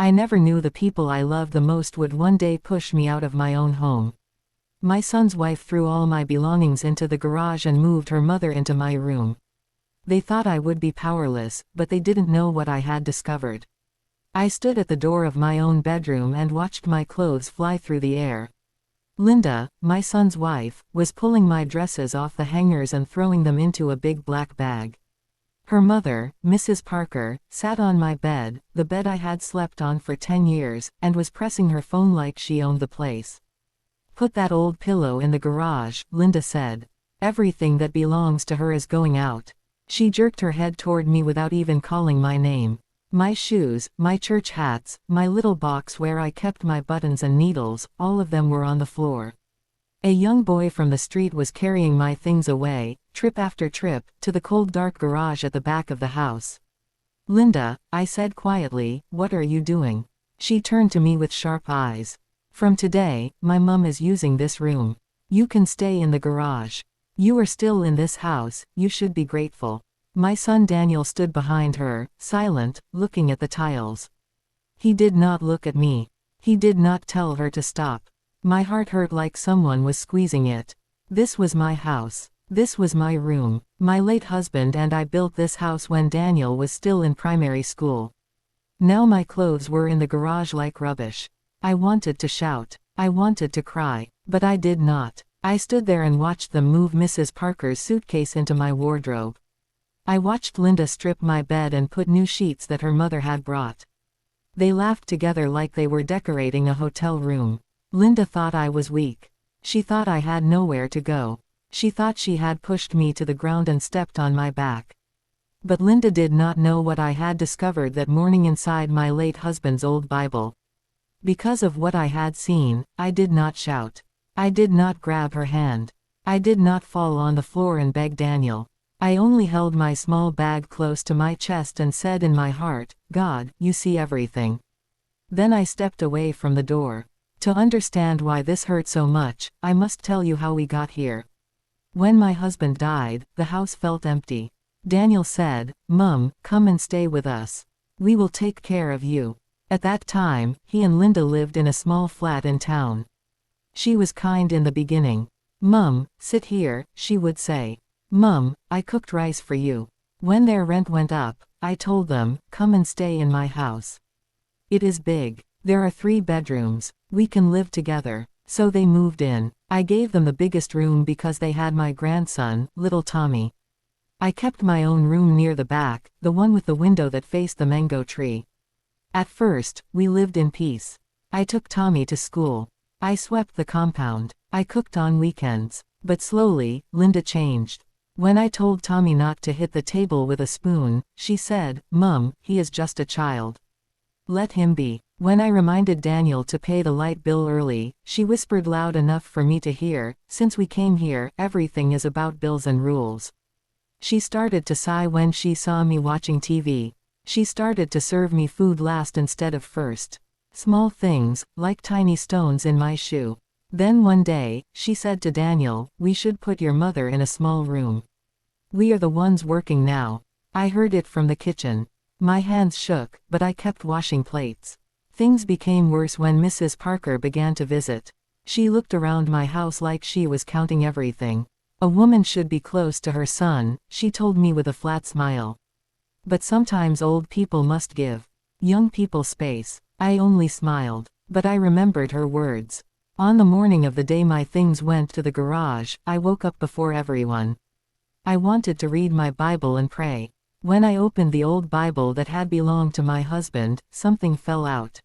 I never knew the people I loved the most would one day push me out of my own home. My son's wife threw all my belongings into the garage and moved her mother into my room. They thought I would be powerless, but they didn't know what I had discovered. I stood at the door of my own bedroom and watched my clothes fly through the air. Linda, my son's wife, was pulling my dresses off the hangers and throwing them into a big black bag. Her mother, Mrs. Parker, sat on my bed, the bed I had slept on for 10 years, and was pressing her phone like she owned the place. "Put that old pillow in the garage," Linda said. "Everything that belongs to her is going out." She jerked her head toward me without even calling my name. My shoes, my church hats, my little box where I kept my buttons and needles, all of them were on the floor. A young boy from the street was carrying my things away, trip after trip, to the cold dark garage at the back of the house. "Linda," I said quietly, "what are you doing?" She turned to me with sharp eyes. "From today, my mum is using this room. You can stay in the garage. You are still in this house, you should be grateful." My son Daniel stood behind her, silent, looking at the tiles. He did not look at me. He did not tell her to stop. My heart hurt like someone was squeezing it. This was my house. This was my room. My late husband and I built this house when Daniel was still in primary school. Now my clothes were in the garage like rubbish. I wanted to shout. I wanted to cry. But I did not. I stood there and watched them move Mrs. Parker's suitcase into my wardrobe. I watched Linda strip my bed and put new sheets that her mother had brought. They laughed together like they were decorating a hotel room. Linda thought I was weak. She thought I had nowhere to go. She thought she had pushed me to the ground and stepped on my back. But Linda did not know what I had discovered that morning inside my late husband's old Bible. Because of what I had seen, I did not shout. I did not grab her hand. I did not fall on the floor and beg Daniel. I only held my small bag close to my chest and said in my heart, "God, you see everything." Then I stepped away from the door. To understand why this hurt so much, I must tell you how we got here. When my husband died, the house felt empty. Daniel said, "Mum, come and stay with us. We will take care of you." At that time, he and Linda lived in a small flat in town. She was kind in the beginning. "Mum, sit here," she would say. "Mum, I cooked rice for you." When their rent went up, I told them, "Come and stay in my house. It is big. There are 3 bedrooms. We can live together." So they moved in. I gave them the biggest room because they had my grandson, little Tommy. I kept my own room near the back, the one with the window that faced the mango tree. At first, we lived in peace. I took Tommy to school. I swept the compound. I cooked on weekends. But slowly, Linda changed. When I told Tommy not to hit the table with a spoon, she said, "Mum, he is just a child. Let him be." When I reminded Daniel to pay the light bill early, she whispered loud enough for me to hear, "Since we came here, everything is about bills and rules." She started to sigh when she saw me watching TV. She started to serve me food last instead of first. Small things, like tiny stones in my shoe. Then one day, she said to Daniel, "We should put your mother in a small room. We are the ones working now." I heard it from the kitchen. My hands shook, but I kept washing plates. Things became worse when Mrs. Parker began to visit. She looked around my house like she was counting everything. "A woman should be close to her son," she told me with a flat smile. "But sometimes old people must give young people space." I only smiled. But I remembered her words. On the morning of the day my things went to the garage, I woke up before everyone. I wanted to read my Bible and pray. When I opened the old Bible that had belonged to my husband, something fell out.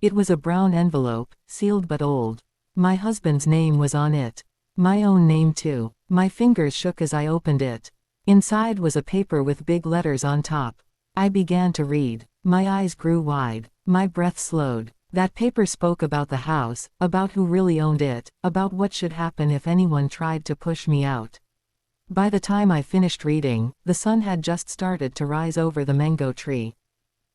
It was a brown envelope, sealed but old. My husband's name was on it. My own name too. My fingers shook as I opened it. Inside was a paper with big letters on top. I began to read. My eyes grew wide. My breath slowed. That paper spoke about the house, about who really owned it, about what should happen if anyone tried to push me out. By the time I finished reading, the sun had just started to rise over the mango tree.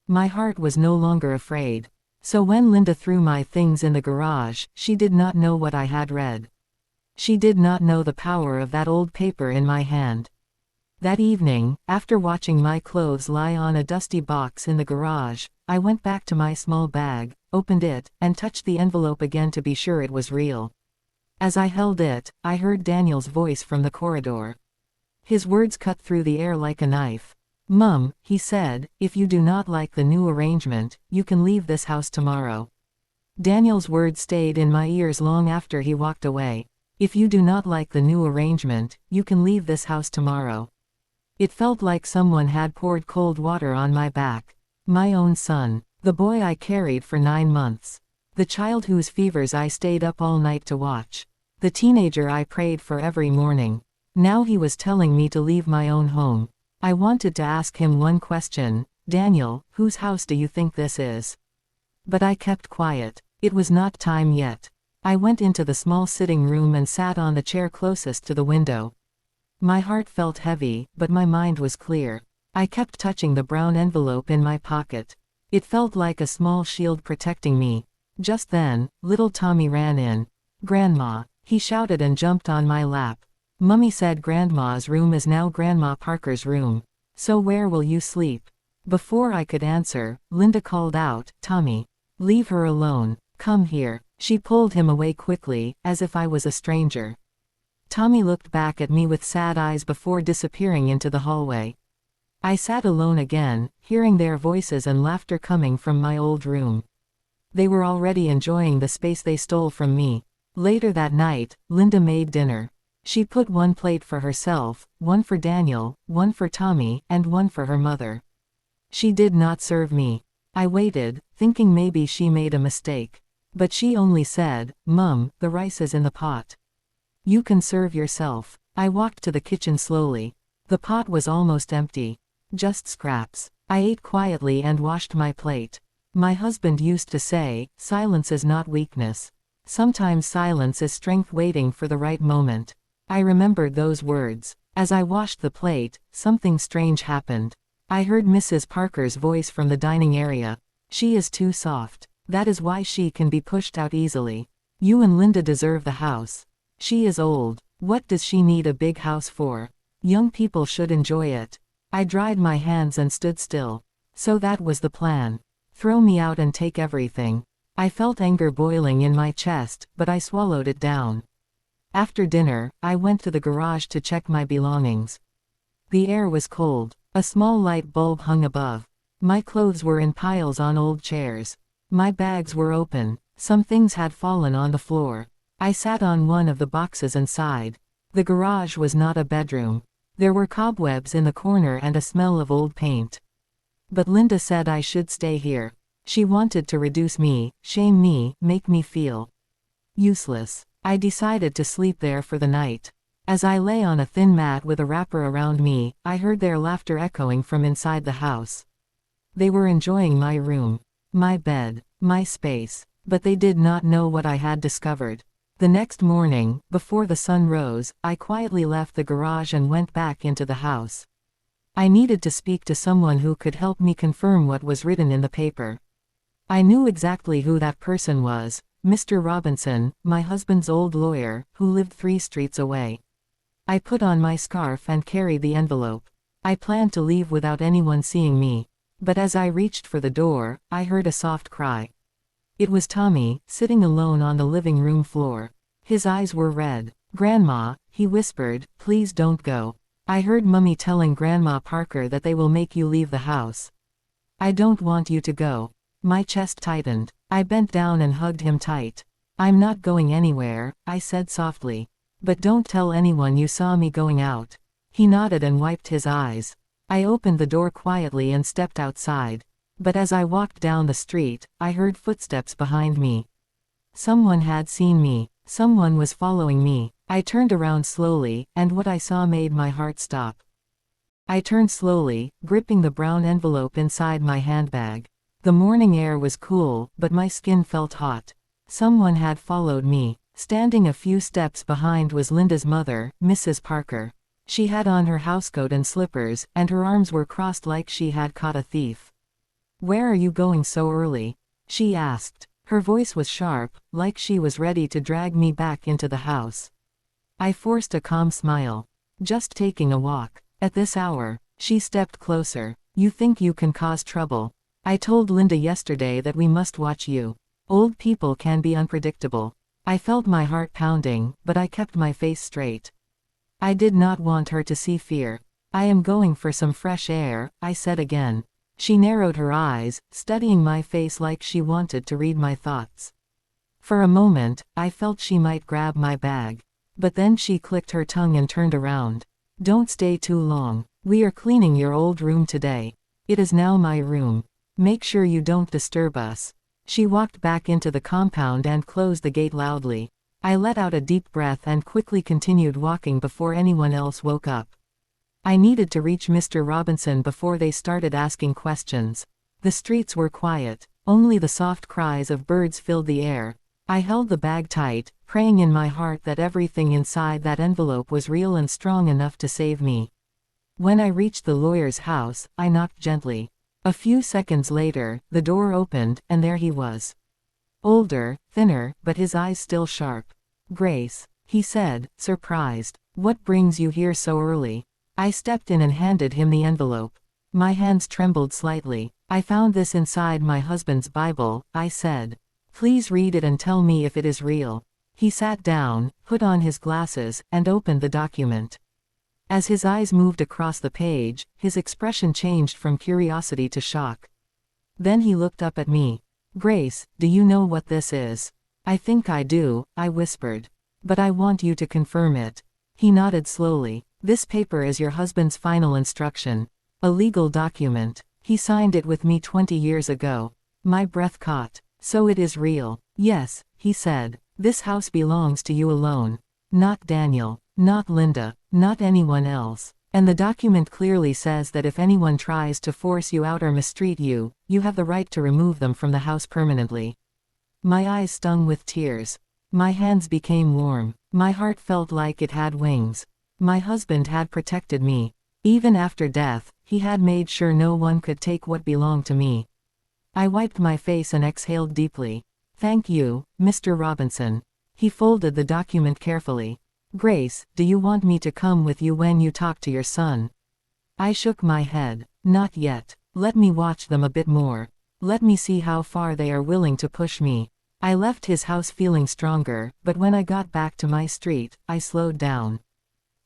My heart was no longer afraid. So when Linda threw my things in the garage, she did not know what I had read. She did not know the power of that old paper in my hand. That evening, after watching my clothes lie on a dusty box in the garage, I went back to my small bag, opened it, and touched the envelope again to be sure it was real. As I held it, I heard Daniel's voice from the corridor. His words cut through the air like a knife. "Mum," he said, "if you do not like the new arrangement, you can leave this house tomorrow." Daniel's words stayed in my ears long after he walked away. "If you do not like the new arrangement, you can leave this house tomorrow." It felt like someone had poured cold water on my back. My own son. The boy I carried for 9 months. The child whose fevers I stayed up all night to watch. The teenager I prayed for every morning. Now he was telling me to leave my own home. I wanted to ask him one question: "Daniel, whose house do you think this is?" But I kept quiet. It was not time yet. I went into the small sitting room and sat on the chair closest to the window. My heart felt heavy, but my mind was clear. I kept touching the brown envelope in my pocket. It felt like a small shield protecting me. Just then, little Tommy ran in. "Grandma!" he shouted and jumped on my lap. "Mummy said Grandma's room is now Grandma Parker's room. So where will you sleep?" Before I could answer, Linda called out, "Tommy! Leave her alone. Come here." She pulled him away quickly, as if I was a stranger. Tommy looked back at me with sad eyes before disappearing into the hallway. I sat alone again, hearing their voices and laughter coming from my old room. They were already enjoying the space they stole from me. Later that night, Linda made dinner. She put one plate for herself, one for Daniel, one for Tommy, and one for her mother. She did not serve me. I waited, thinking maybe she made a mistake. But she only said, "Mum, the rice is in the pot. You can serve yourself." I walked to the kitchen slowly. The pot was almost empty. Just scraps. I ate quietly and washed my plate. My husband used to say, "Silence is not weakness. Sometimes silence is strength waiting for the right moment." I remembered those words. As I washed the plate, something strange happened. I heard Mrs. Parker's voice from the dining area. "She is too soft. That is why she can be pushed out easily. You and Linda deserve the house. She is old. What does she need a big house for? Young people should enjoy it." I dried my hands and stood still. So that was the plan. Throw me out and take everything. I felt anger boiling in my chest, but I swallowed it down. After dinner, I went to the garage to check my belongings. The air was cold. A small light bulb hung above. My clothes were in piles on old chairs. My bags were open. Some things had fallen on the floor. I sat on one of the boxes and sighed. The garage was not a bedroom. There were cobwebs in the corner and a smell of old paint. But Linda said I should stay here. She wanted to reduce me, shame me, make me feel useless. I decided to sleep there for the night. As I lay on a thin mat with a wrapper around me, I heard their laughter echoing from inside the house. They were enjoying my room, my bed, my space, but they did not know what I had discovered. The next morning, before the sun rose, I quietly left the garage and went back into the house. I needed to speak to someone who could help me confirm what was written in the paper. I knew exactly who that person was, Mr. Robinson, my husband's old lawyer, who lived 3 streets away. I put on my scarf and carried the envelope. I planned to leave without anyone seeing me. But as I reached for the door, I heard a soft cry. It was Tommy, sitting alone on the living room floor. His eyes were red. "Grandma," he whispered, "please don't go. I heard Mummy telling Grandma Parker that they will make you leave the house. I don't want you to go." My chest tightened. I bent down and hugged him tight. "I'm not going anywhere," I said softly. "But don't tell anyone you saw me going out." He nodded and wiped his eyes. I opened the door quietly and stepped outside. But as I walked down the street, I heard footsteps behind me. Someone had seen me. Someone was following me. I turned around slowly, and what I saw made my heart stop. I turned slowly, gripping the brown envelope inside my handbag. The morning air was cool, but my skin felt hot. Someone had followed me. Standing a few steps behind was Linda's mother, Mrs. Parker. She had on her housecoat and slippers, and her arms were crossed like she had caught a thief. "Where are you going so early?" she asked. Her voice was sharp, like she was ready to drag me back into the house. I forced a calm smile. "Just taking a walk." At this hour. She stepped closer. You think you can cause trouble. I told Linda yesterday that we must watch you. Old people can be unpredictable. I felt my heart pounding, but I kept my face straight. I did not want her to see fear. I am going for some fresh air, I said again. She narrowed her eyes, studying my face like she wanted to read my thoughts. For a moment, I felt she might grab my bag. But then she clicked her tongue and turned around. Don't stay too long. We are cleaning your old room today. It is now my room. Make sure you don't disturb us. She walked back into the compound and closed the gate loudly. I let out a deep breath and quickly continued walking before anyone else woke up. I needed to reach Mr. Robinson before they started asking questions. The streets were quiet. Only the soft cries of birds filled the air. I held the bag tight, praying in my heart that everything inside that envelope was real and strong enough to save me. When I reached the lawyer's house, I knocked gently. A few seconds later, the door opened, and there he was. Older, thinner, but his eyes still sharp. Grace, he said, surprised. What brings you here so early? I stepped in and handed him the envelope. My hands trembled slightly. I found this inside my husband's Bible, I said. Please read it and tell me if it is real. He sat down, put on his glasses, and opened the document. As his eyes moved across the page, his expression changed from curiosity to shock. Then he looked up at me. Grace, do you know what this is? I think I do, I whispered. But I want you to confirm it. He nodded slowly. This paper is your husband's final instruction. A legal document. He signed it with me 20 years ago. My breath caught. So it is real. Yes, he said. This house belongs to you alone. Not Daniel. Not Linda. Not anyone else. And the document clearly says that if anyone tries to force you out or mistreat you, you have the right to remove them from the house permanently. My eyes stung with tears. My hands became warm. My heart felt like it had wings. My husband had protected me. Even after death, he had made sure no one could take what belonged to me. I wiped my face and exhaled deeply. Thank you, Mr. Robinson. He folded the document carefully. Grace, do you want me to come with you when you talk to your son? I shook my head. Not yet. Let me watch them a bit more. Let me see how far they are willing to push me. I left his house feeling stronger, but when I got back to my street, I slowed down.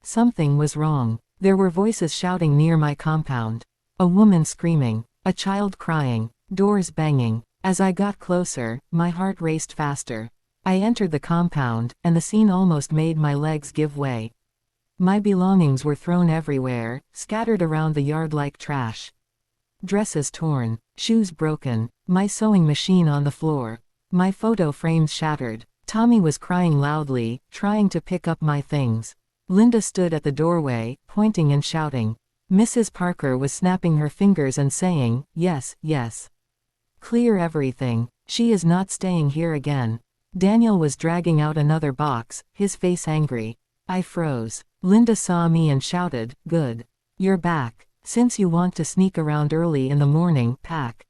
Something was wrong. There were voices shouting near my compound. A woman screaming. A child crying. Doors banging. As I got closer, my heart raced faster. I entered the compound, and the scene almost made my legs give way. My belongings were thrown everywhere, scattered around the yard like trash. Dresses torn, shoes broken, my sewing machine on the floor. My photo frames shattered. Tommy was crying loudly, trying to pick up my things. Linda stood at the doorway, pointing and shouting. Mrs. Parker was snapping her fingers and saying, yes, yes. Clear everything. She is not staying here again. Daniel was dragging out another box, his face angry. I froze. Linda saw me and shouted, good. You're back. Since you want to sneak around early in the morning, pack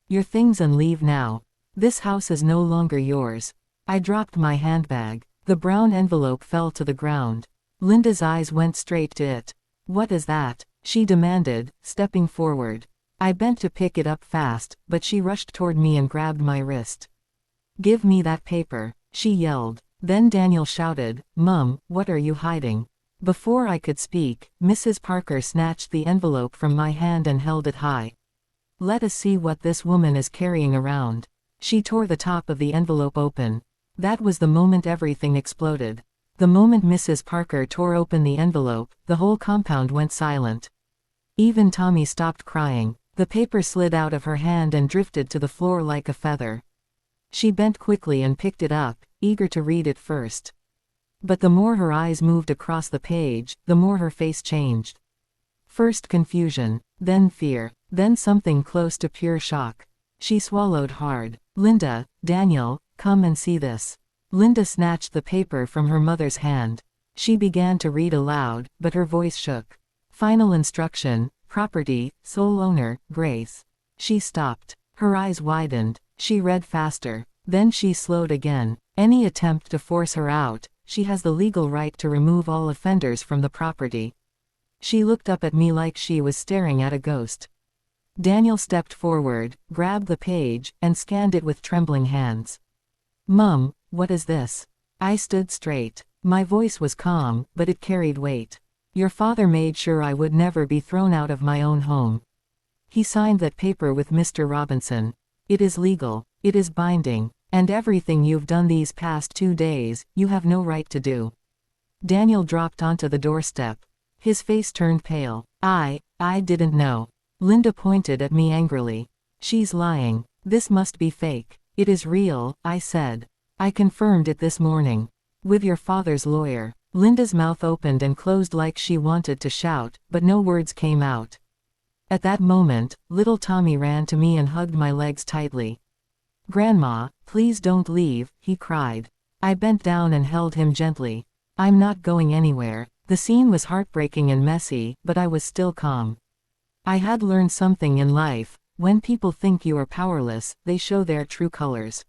your things and leave now. This house is no longer yours. I dropped my handbag. The brown envelope fell to the ground. Linda's eyes went straight to it. What is that? She demanded, stepping forward. I bent to pick it up fast, but she rushed toward me and grabbed my wrist. Give me that paper, she yelled. Then Daniel shouted, Mum, what are you hiding? Before I could speak, Mrs. Parker snatched the envelope from my hand and held it high. Let us see what this woman is carrying around. She tore the top of the envelope open. That was the moment everything exploded. The moment Mrs. Parker tore open the envelope, the whole compound went silent. Even Tommy stopped crying. The paper slid out of her hand and drifted to the floor like a feather. She bent quickly and picked it up, eager to read it first. But the more her eyes moved across the page, the more her face changed. First confusion, then fear, then something close to pure shock. She swallowed hard. Linda, Daniel, come and see this. Linda snatched the paper from her mother's hand. She began to read aloud, but her voice shook. Final instruction, property, sole owner, Grace. She stopped. Her eyes widened. She read faster. Then she slowed again. Any attempt to force her out, she has the legal right to remove all offenders from the property. She looked up at me like she was staring at a ghost. Daniel stepped forward, grabbed the page, and scanned it with trembling hands. "Mum, what is this?" I stood straight. My voice was calm, but it carried weight. "Your father made sure I would never be thrown out of my own home. He signed that paper with Mr. Robinson. It is legal. It is binding. And everything you've done these past 2 days, you have no right to do." Daniel dropped onto the doorstep. His face turned pale. I didn't know." Linda pointed at me angrily. "She's lying. This must be fake." "It is real," I said. "I confirmed it this morning. With your father's lawyer." Linda's mouth opened and closed like she wanted to shout, but no words came out. At that moment, little Tommy ran to me and hugged my legs tightly. "Grandma, please don't leave," he cried. I bent down and held him gently. "I'm not going anywhere." The scene was heartbreaking and messy, but I was still calm. I had learned something in life: when people think you are powerless, they show their true colors.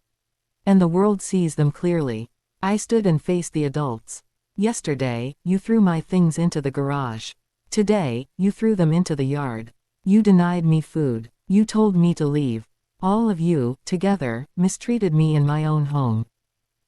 And the world sees them clearly. I stood and faced the adults. "Yesterday, you threw my things into the garage. Today, you threw them into the yard. You denied me food. You told me to leave. All of you, together, mistreated me in my own home."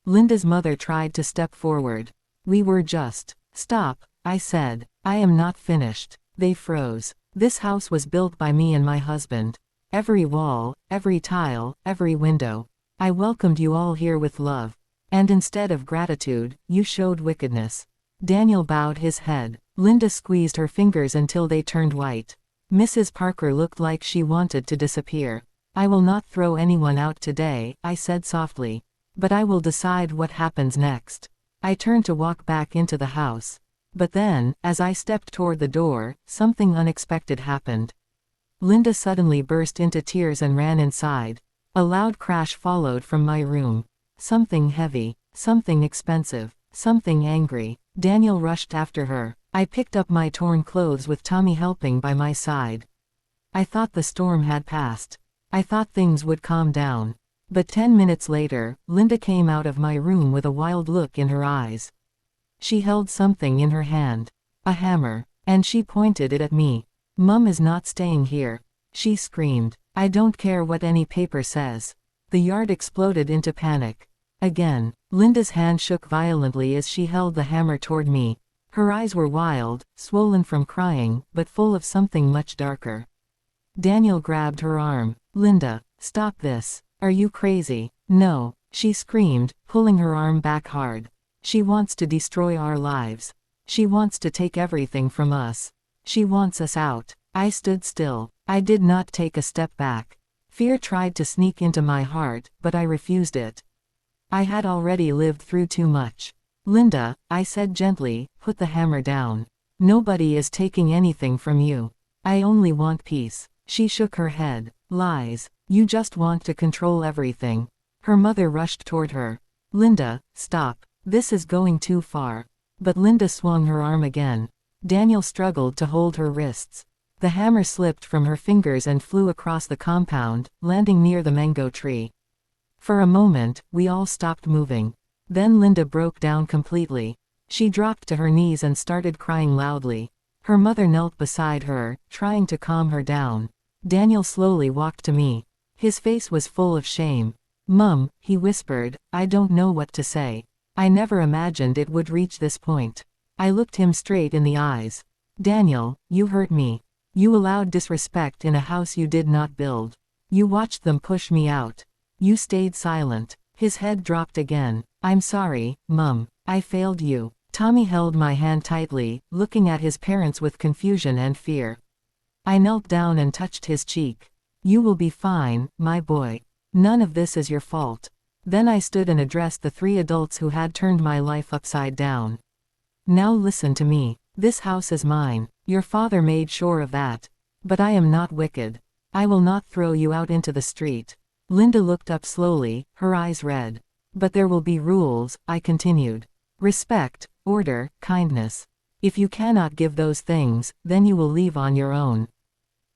Linda's mother tried to step forward. "We were just..." "Stop," I said. "I am not finished." They froze. "This house was built by me and my husband. Every wall, every tile, every window. I welcomed you all here with love. And instead of gratitude, you showed wickedness." Daniel bowed his head. Linda squeezed her fingers until they turned white. Mrs. Parker looked like she wanted to disappear. "I will not throw anyone out today," I said softly. "But I will decide what happens next." I turned to walk back into the house. But then, as I stepped toward the door, something unexpected happened. Linda suddenly burst into tears and ran inside. A loud crash followed from my room. Something heavy, something expensive, something angry. Daniel rushed after her. I picked up my torn clothes with Tommy helping by my side. I thought the storm had passed. I thought things would calm down. But 10 minutes later, Linda came out of my room with a wild look in her eyes. She held something in her hand. A hammer. And she pointed it at me. "Mum is not staying here," she screamed. "I don't care what any paper says." The yard exploded into panic. Again, Linda's hand shook violently as she held the hammer toward me. Her eyes were wild, swollen from crying, but full of something much darker. Daniel grabbed her arm. "Linda, stop this. Are you crazy?" "No," she screamed, pulling her arm back hard. "She wants to destroy our lives. She wants to take everything from us. She wants us out." I stood still. I did not take a step back. Fear tried to sneak into my heart, but I refused it. I had already lived through too much. "Linda," I said gently, "put the hammer down. Nobody is taking anything from you. I only want peace." She shook her head. "Lies. You just want to control everything." Her mother rushed toward her. "Linda, stop. This is going too far." But Linda swung her arm again. Daniel struggled to hold her wrists. The hammer slipped from her fingers and flew across the compound, landing near the mango tree. For a moment, we all stopped moving. Then Linda broke down completely. She dropped to her knees and started crying loudly. Her mother knelt beside her, trying to calm her down. Daniel slowly walked to me. His face was full of shame. "Mum," he whispered, "I don't know what to say. I never imagined it would reach this point." I looked him straight in the eyes. "Daniel, you hurt me. You allowed disrespect in a house you did not build. You watched them push me out. You stayed silent." His head dropped again. "I'm sorry, Mum. I failed you." Tommy held my hand tightly, looking at his parents with confusion and fear. I knelt down and touched his cheek. "You will be fine, my boy. None of this is your fault." Then I stood and addressed the 3 adults who had turned my life upside down. "Now listen to me. This house is mine. Your father made sure of that. But I am not wicked. I will not throw you out into the street." Linda looked up slowly, her eyes red. "But there will be rules," I continued. "Respect, order, kindness. If you cannot give those things, then you will leave on your own."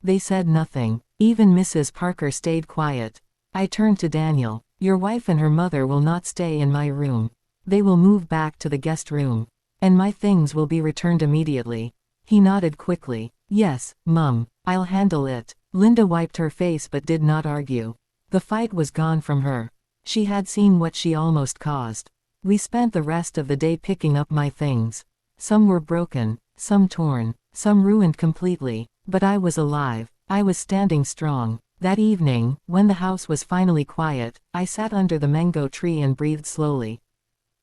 They said nothing. Even Mrs. Parker stayed quiet. I turned to Daniel. "Your wife and her mother will not stay in my room. They will move back to the guest room. And my things will be returned immediately." He nodded quickly. Yes, Mum, I'll handle it. Linda wiped her face but did not argue. The fight was gone from her. She had seen what she almost caused. We spent the rest of the day picking up my things. Some were broken, some torn, some ruined completely, but I was alive. I was standing strong. That evening, when the house was finally quiet, I sat under the mango tree and breathed slowly.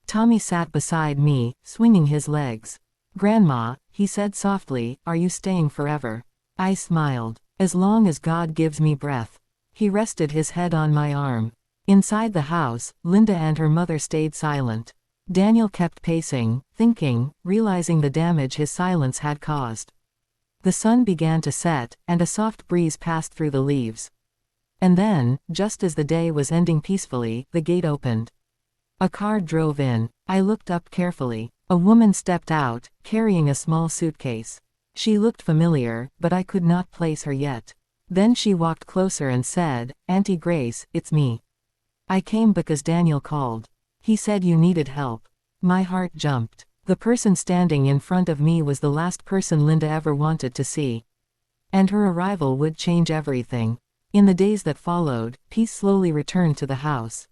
Tommy sat beside me, swinging his legs. "Grandma," he said softly, "are you staying forever?" I smiled. "As long as God gives me breath." He rested his head on my arm. Inside the house, Linda and her mother stayed silent. Daniel kept pacing, thinking, realizing the damage his silence had caused. The sun began to set, and a soft breeze passed through the leaves. And then, just as the day was ending peacefully, the gate opened. A car drove in. I looked up carefully. A woman stepped out, carrying a small suitcase. She looked familiar, but I could not place her yet. Then she walked closer and said, "Auntie Grace, it's me. I came because Daniel called. He said you needed help." My heart jumped. The person standing in front of me was the last person Linda ever wanted to see. And her arrival would change everything. In the days that followed, peace slowly returned to the house.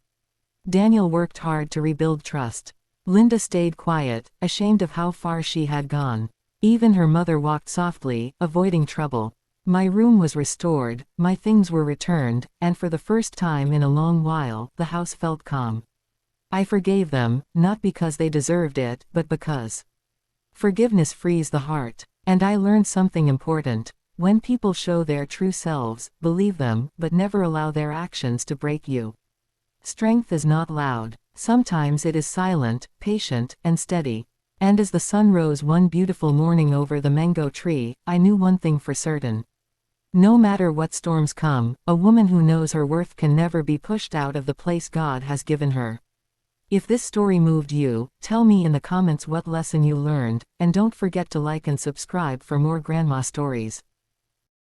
Daniel worked hard to rebuild trust. Linda stayed quiet, ashamed of how far she had gone. Even her mother walked softly, avoiding trouble. My room was restored, my things were returned, and for the first time in a long while, the house felt calm. I forgave them, not because they deserved it, but because forgiveness frees the heart. And I learned something important. When people show their true selves, believe them, but never allow their actions to break you. Strength is not loud. Sometimes it is silent, patient, and steady. And as the sun rose one beautiful morning over the mango tree, I knew one thing for certain. No matter what storms come, a woman who knows her worth can never be pushed out of the place God has given her. If this story moved you, tell me in the comments what lesson you learned, and don't forget to like and subscribe for more grandma stories.